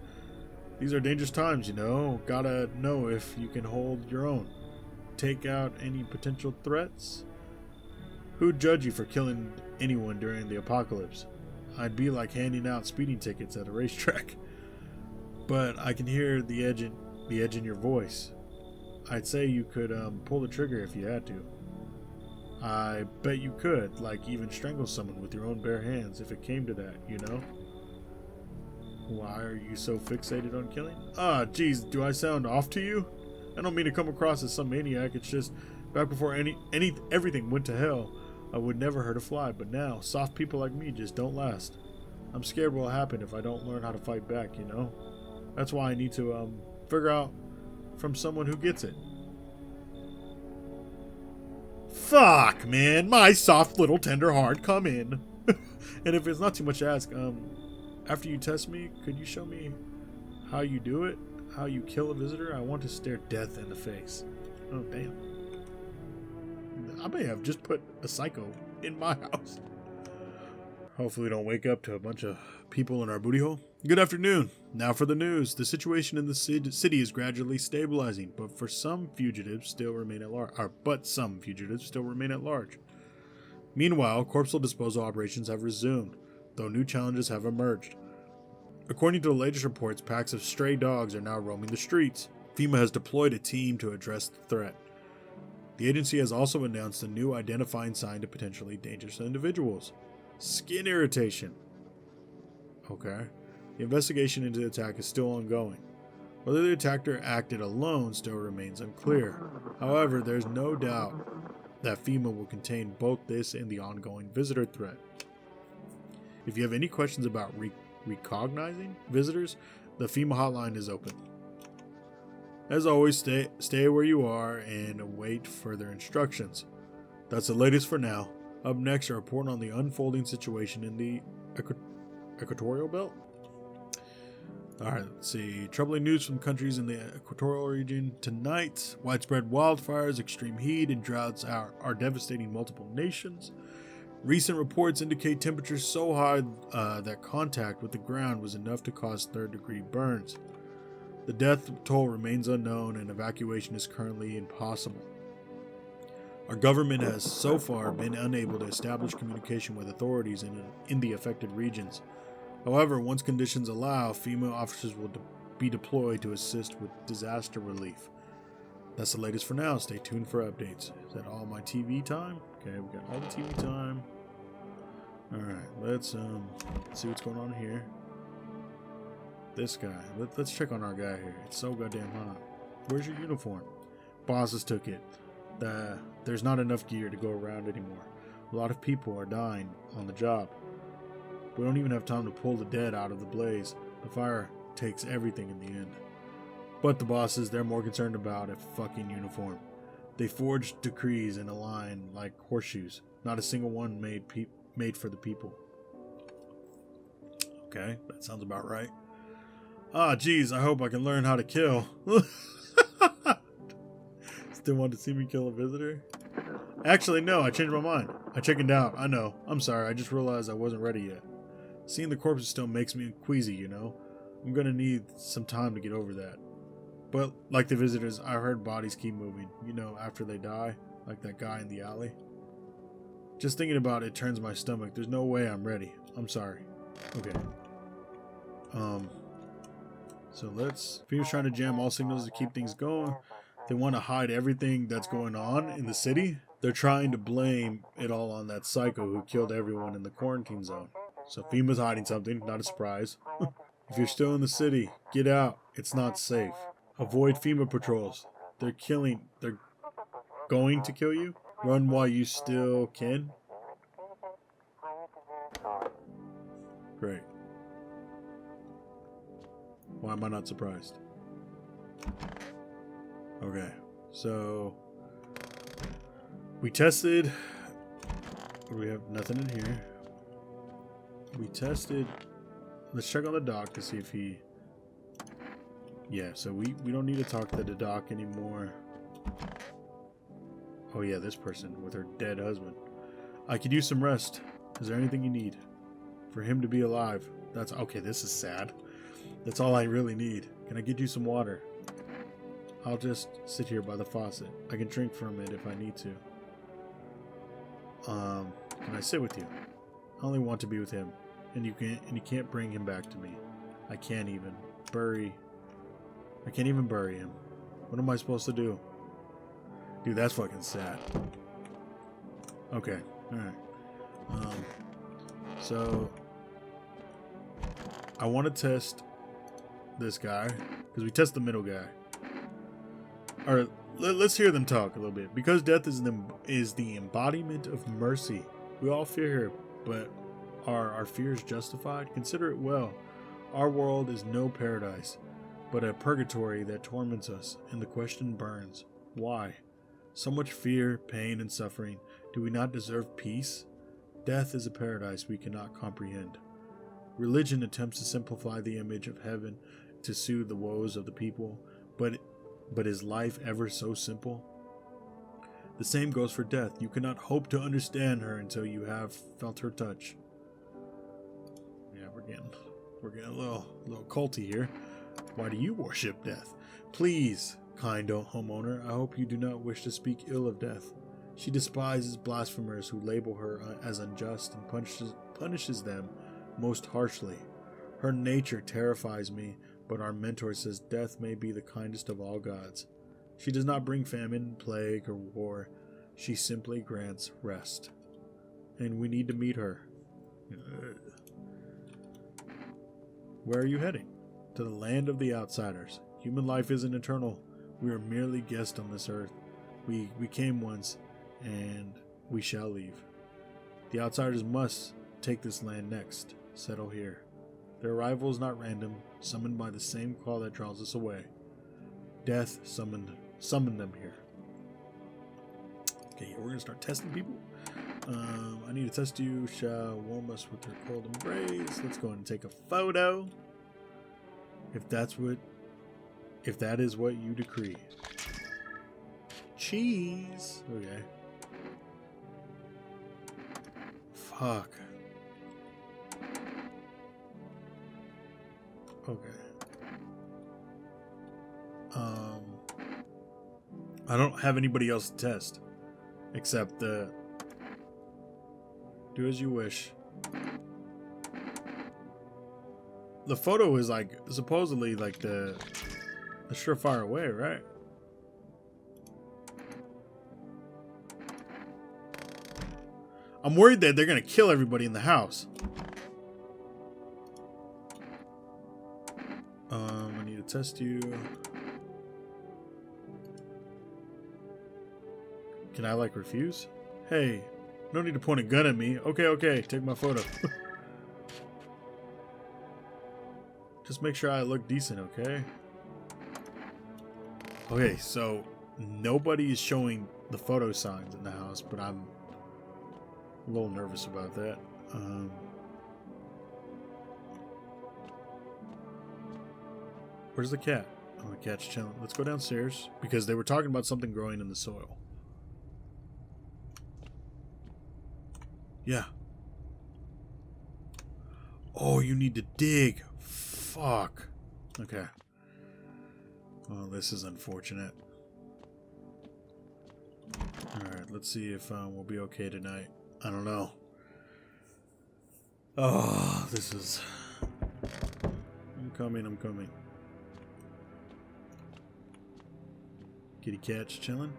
these are dangerous times, you know. Gotta know if you can hold your own. Take out any potential threats? Who'd judge you for killing anyone during the apocalypse? I'd be like handing out speeding tickets at a racetrack. But I can hear the edge in your voice. I'd say you could pull the trigger if you had to. I bet you could, like even strangle someone with your own bare hands if it came to that, you know? Why are you so fixated on killing? Geez, do I sound off to you? I don't mean to come across as some maniac. It's just back before everything went to hell, I would never hurt a fly, but now soft people like me just don't last. I'm scared what'll happen if I don't learn how to fight back, you know? That's why I need to figure out from someone who gets it. Fuck, man, my soft little tender heart, come in. And if it's not too much to ask, after you test me, could you show me how you do it? How you kill a visitor? I want to stare death in the face. Oh, damn. I may have just put a psycho in my house. Hopefully we don't wake up to a bunch of people in our booty hole. Good afternoon. Now for the news. The situation in the city is gradually stabilizing, but some fugitives still remain at large. Meanwhile, corpsal disposal operations have resumed, though new challenges have emerged. According to the latest reports, packs of stray dogs are now roaming the streets. FEMA has deployed a team to address the threat. The agency has also announced a new identifying sign to potentially dangerous individuals. Skin irritation. Okay. The investigation into the attack is still ongoing. Whether the attacker acted alone still remains unclear. However, there's no doubt that FEMA will contain both this and the ongoing visitor threat. If you have any questions about recognizing visitors, the FEMA hotline is open. As always, stay where you are and await further instructions. That's the latest for now. Up next, a report on the unfolding situation in the equatorial belt. Alright, let's see. Troubling news from countries in the equatorial region tonight. Widespread wildfires, extreme heat, and droughts are devastating multiple nations. Recent reports indicate temperatures so high that contact with the ground was enough to cause third-degree burns. The death toll remains unknown, and evacuation is currently impossible. Our government has so far been unable to establish communication with authorities in the affected regions. However, once conditions allow, FEMA officers will be deployed to assist with disaster relief. That's the latest for now. Stay tuned for updates. Is that all my TV time? Okay, we got all the TV time. Alright, let's see what's going on here. This guy. Let's check on our guy here. It's so goddamn hot. Where's your uniform? Bosses took it. There's not enough gear to go around anymore. A lot of people are dying on the job. We don't even have time to pull the dead out of the blaze. The fire takes everything in the end. But the bosses, they're more concerned about a fucking uniform. They forged decrees in a line like horseshoes. Not a single one made for the people. Okay, that sounds about right. Geez, I hope I can learn how to kill. Still want to see me kill a visitor? Actually, no, I changed my mind. I chickened out, I know. I'm sorry, I just realized I wasn't ready yet. Seeing the corpses still makes me queasy, you know? I'm gonna need some time to get over that. But, like the visitors, I heard bodies keep moving. You know, after they die, like that guy in the alley. Just thinking about it turns my stomach. There's no way I'm ready. I'm sorry. Okay. So let's... Fever's trying to jam all signals to keep things going. They want to hide everything that's going on in the city. They're trying to blame it all on that psycho who killed everyone in the quarantine zone. So FEMA's hiding something, not a surprise. If you're still in the city, get out. It's not safe. Avoid FEMA patrols. They're going to kill you. Run while you still can. Great. Why am I not surprised? Okay, so we tested. We have nothing in here. We tested. Let's check on the doc to see if he... Yeah, so we don't need to talk to the doc anymore. Oh yeah, this person with her dead husband. I could use some rest. Is there anything you need? For him to be alive. That's... Okay, this is sad. That's all I really need. Can I get you some water? I'll just sit here by the faucet. I can drink from it if I need to. Can I sit with you? I only want to be with him. And you can't bring him back to me. I can't even bury him. What am I supposed to do? Dude, that's fucking sad. Okay, alright. So I want to test this guy, because we test the middle guy. Alright, let's hear them talk a little bit. Because death is the embodiment of mercy. We all fear her, but are our fears justified? Consider it well. Our world is no paradise, but a purgatory that torments us, and the question burns. Why? So much fear, pain, and suffering. Do we not deserve peace? Death is a paradise we cannot comprehend. Religion attempts to simplify the image of heaven to soothe the woes of the people, but is life ever so simple? The same goes for death. You cannot hope to understand her until you have felt her touch. Yeah, we're getting a little culty here. Why do you worship death? Please, kind homeowner, I hope you do not wish to speak ill of death. She despises blasphemers who label her as unjust and punishes them most harshly. Her nature terrifies me, but our mentor says death may be the kindest of all gods. She does not bring famine, plague, or war. She simply grants rest. And we need to meet her. Where are you heading? To the land of the outsiders. Human life isn't eternal. We are merely guests on this earth. We came once, and we shall leave. The outsiders must take this land next. Settle here. Their arrival is not random, summoned by the same call that draws us away. Death summoned them here. Okay, we're gonna start testing people. I need to test you. Shall warm us with her cold embrace. Let's go ahead and take a photo. If that is what you decree. Cheese. Okay. Fuck. Okay. I don't have anybody else to test except the do as you wish. The photo is like supposedly like the surefire way, right? I'm worried that they're gonna kill everybody in the house. I need to test you. Can I like refuse? Hey, no need to point a gun at me. Okay, take my photo. Just make sure I look decent, okay? Okay, so nobody is showing the photo signs in the house, but I'm a little nervous about that. Where's the cat? Oh, the cat's chilling. Let's go downstairs because they were talking about something growing in the soil. Yeah. Oh, you need to dig. Fuck. Okay. Well, this is unfortunate. Alright, let's see if we'll be okay tonight. I don't know. Oh, this is... I'm coming. Kitty cat's chilling.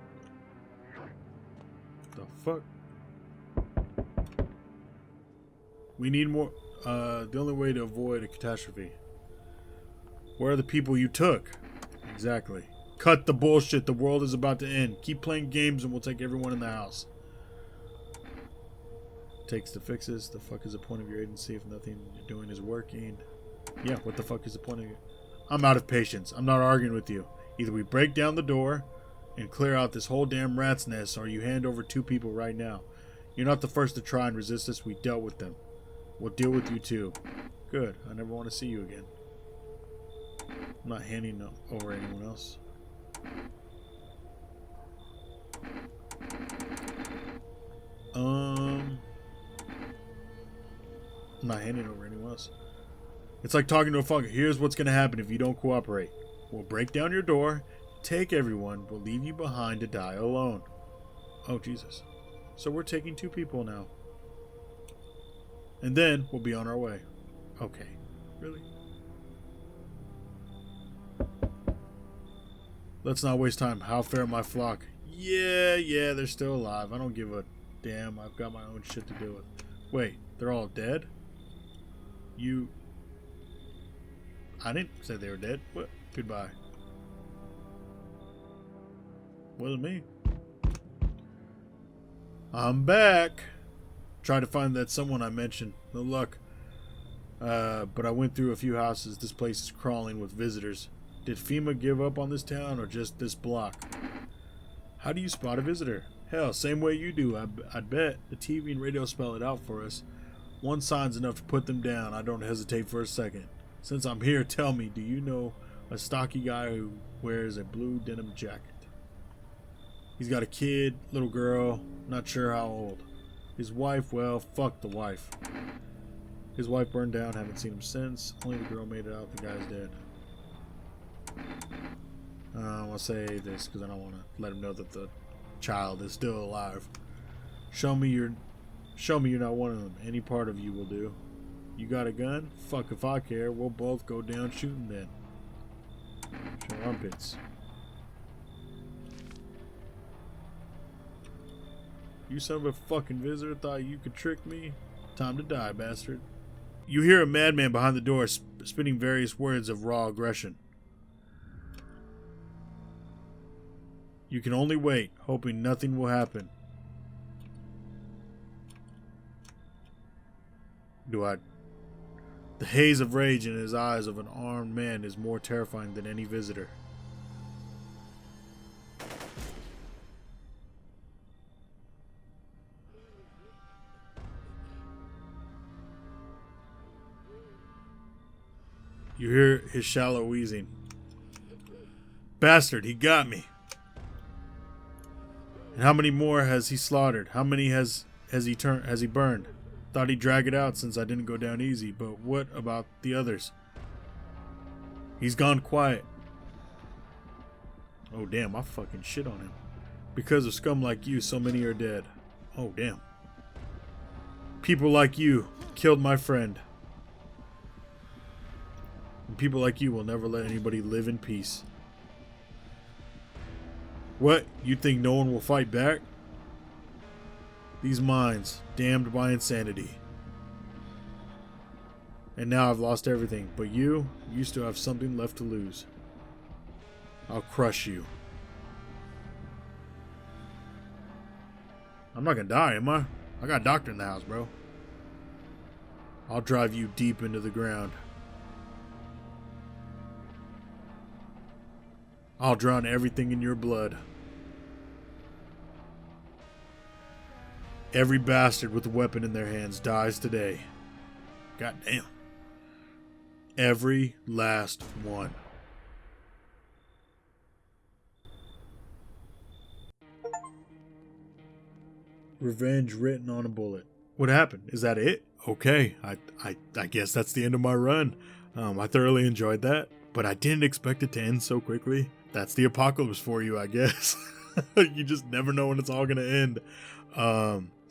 The fuck? We need more... the only way to avoid a catastrophe. Where are the people you took? Exactly. Cut the bullshit. The world is about to end. Keep playing games and we'll take everyone in the house. Takes the fixes. The fuck is the point of your agency if nothing you're doing is working? Yeah, what the fuck is the point of it? I'm out of patience. I'm not arguing with you. Either we break down the door and clear out this whole damn rat's nest, or you hand over 2 people right now. You're not the first to try and resist us. We dealt with them. We'll deal with you too. Good. I never want to see you again. I'm not handing over anyone else. I'm not handing over anyone else. It's like talking to a fucker. Here's what's going to happen if you don't cooperate. We'll break down your door, take everyone, we'll leave you behind to die alone. Oh, Jesus. So we're taking 2 people now. And then we'll be on our way. Okay. Really? Let's not waste time. How fare my flock? Yeah, they're still alive. I don't give a damn. I've got my own shit to deal with. Wait, they're all dead? I didn't say they were dead. What? Goodbye. Wasn't me. I'm back. Tried to find that someone I mentioned. No luck. But I went through a few houses. This place is crawling with visitors. Did FEMA give up on this town or just this block? How do you spot a visitor? Hell, same way you do. I'd bet. The TV and radio spell it out for us. One sign's enough to put them down. I don't hesitate for a second. Since I'm here, tell me, do you know a stocky guy who wears a blue denim jacket? He's got a kid, little girl, not sure how old. His wife, well, fuck the wife. His wife burned down, haven't seen him since. Only the girl made it out, the guy's dead. I want to say this because I don't want to let him know that the child is still alive. Show me you're not one of them. Any part of you will do. You got a gun? Fuck if I care. We'll both go down shooting then. Show armpits. You son of a fucking visitor thought you could trick me? Time to die, bastard. You hear a madman behind the door spitting various words of raw aggression. You can only wait, hoping nothing will happen. The haze of rage in his eyes of an armed man is more terrifying than any visitor. You hear his shallow wheezing. Bastard, he got me. And how many more has he slaughtered? How many has he burned? Thought he'd drag it out since I didn't go down easy, but what about the others? He's gone quiet. Oh damn, I fucking shit on him. Because of scum like you, so many are dead. Oh damn. People like you killed my friend. And people like you will never let anybody live in peace. What? You think no one will fight back? These minds, damned by insanity. And now I've lost everything, but you still have something left to lose. I'll crush you. I'm not gonna die, am I? I got a doctor in the house, bro. I'll drive you deep into the ground. I'll drown everything in your blood. Every bastard with a weapon in their hands dies today. God damn. Every last one. Revenge written on a bullet. What happened? Is that it? Okay, I guess that's the end of my run. I thoroughly enjoyed that, but I didn't expect it to end so quickly. That's the apocalypse for you, I guess. You just never know when it's all gonna end.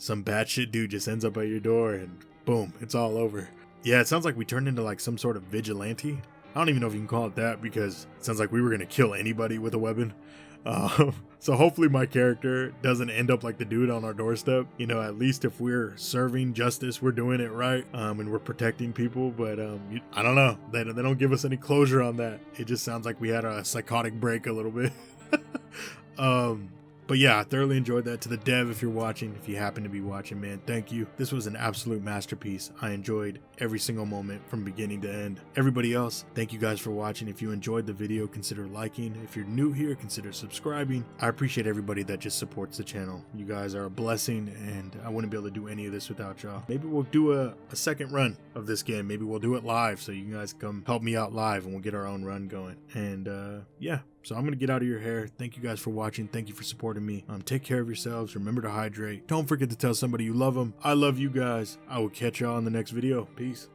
some batshit dude just ends up at your door and boom, it's all over. Yeah, it sounds like we turned into like some sort of vigilante. I don't even know if you can call it that because it sounds like we were going to kill anybody with a weapon. So hopefully my character doesn't end up like the dude on our doorstep. You know, at least if we're serving justice, we're doing it right, and we're protecting people. But I don't know. They don't give us any closure on that. It just sounds like we had a psychotic break a little bit. But yeah, I thoroughly enjoyed that. To the dev, if you're watching, if you happen to be watching, man, thank you. This was an absolute masterpiece. I enjoyed every single moment from beginning to end. Everybody else, thank you guys for watching. If you enjoyed the video, consider liking. If you're new here, consider subscribing. I appreciate everybody that just supports the channel. You guys are a blessing, and I wouldn't be able to do any of this without y'all. Maybe we'll do a second run of this game. Maybe we'll do it live so you guys come help me out live and we'll get our own run going. And yeah. So I'm going to get out of your hair. Thank you guys for watching. Thank you for supporting me. Take care of yourselves. Remember to hydrate. Don't forget to tell somebody you love them. I love you guys. I will catch y'all in the next video. Peace.